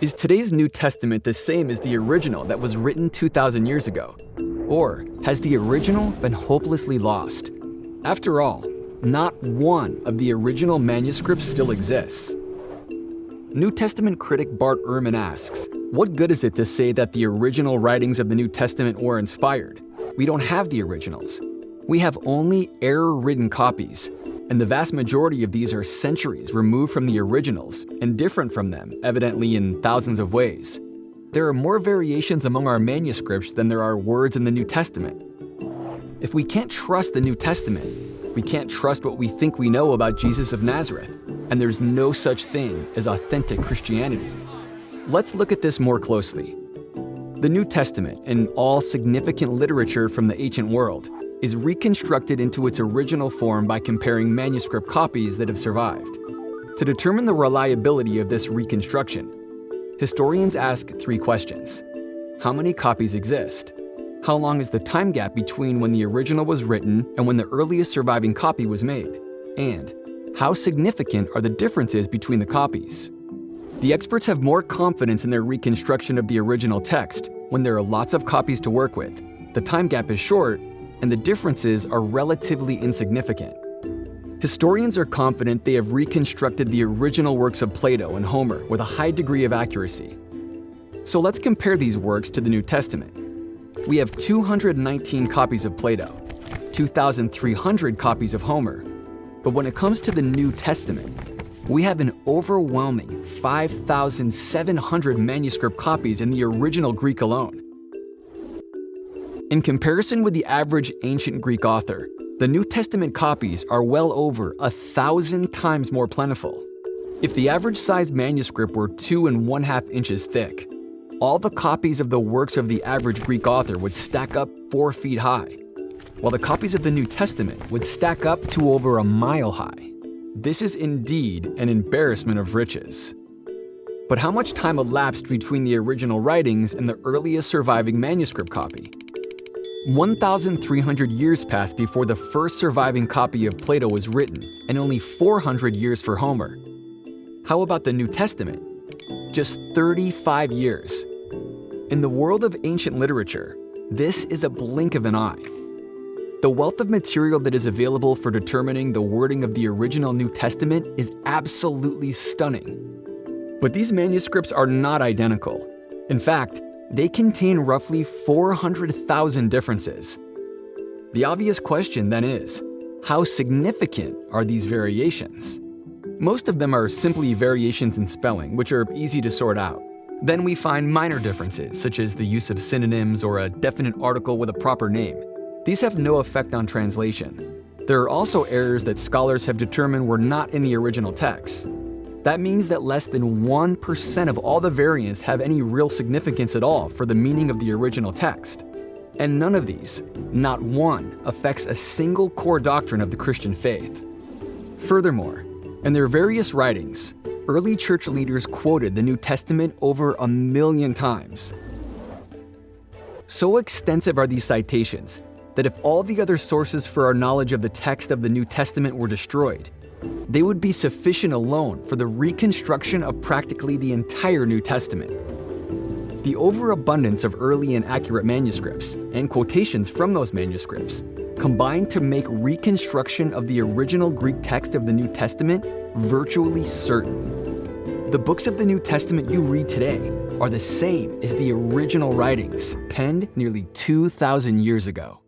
Is today's New Testament the same as the original that was written 2,000 years ago? Or has the original been hopelessly lost? After all, not one of the original manuscripts still exists. New Testament critic Bart Ehrman asks, what good is it to say that the original writings of the New Testament were inspired? We don't have the originals. We have only error-ridden copies, and the vast majority of these are centuries removed from the originals and different from them, evidently in thousands of ways. There are more variations among our manuscripts than there are words in the New Testament. If we can't trust the New Testament, we can't trust what we think we know about Jesus of Nazareth, and there's no such thing as authentic Christianity. Let's look at this more closely. The New Testament, and all significant literature from the ancient world, is reconstructed into its original form by comparing manuscript copies that have survived. To determine the reliability of this reconstruction, historians ask three questions. How many copies exist? How long is the time gap between when the original was written and when the earliest surviving copy was made? And how significant are the differences between the copies? The experts have more confidence in their reconstruction of the original text when there are lots of copies to work with, the time gap is short, and the differences are relatively insignificant. Historians are confident they have reconstructed the original works of Plato and Homer with a high degree of accuracy. So let's compare these works to the New Testament. We have 219 copies of Plato, 2,300 copies of Homer, but when it comes to the New Testament, we have an overwhelming 5,700 manuscript copies in the original Greek alone. In comparison with the average ancient Greek author, the New Testament copies are well over 1,000 times more plentiful. If the average sized manuscript were 2½ inches thick, all the copies of the works of the average Greek author would stack up 4 feet high, while the copies of the New Testament would stack up to over a mile high. This is indeed an embarrassment of riches. But how much time elapsed between the original writings and the earliest surviving manuscript copy? 1,300 years passed before the first surviving copy of Plato was written, and only 400 years for Homer. How about the New Testament? Just 35 years. In the world of ancient literature, this is a blink of an eye. The wealth of material that is available for determining the wording of the original New Testament is absolutely stunning. But these manuscripts are not identical. In fact, they contain roughly 400,000 differences. The obvious question then is, how significant are these variations? Most of them are simply variations in spelling, which are easy to sort out. Then we find minor differences, such as the use of synonyms or a definite article with a proper name. These have no effect on translation. There are also errors that scholars have determined were not in the original text. That means that less than 1% of all the variants have any real significance at all for the meaning of the original text. And none of these, not one, affects a single core doctrine of the Christian faith. Furthermore, in their various writings, early church leaders quoted the New Testament over 1 million times. So extensive are these citations that if all the other sources for our knowledge of the text of the New Testament were destroyed, they would be sufficient alone for the reconstruction of practically the entire New Testament. The overabundance of early and accurate manuscripts and quotations from those manuscripts combine to make reconstruction of the original Greek text of the New Testament virtually certain. The books of the New Testament you read today are the same as the original writings penned nearly 2,000 years ago.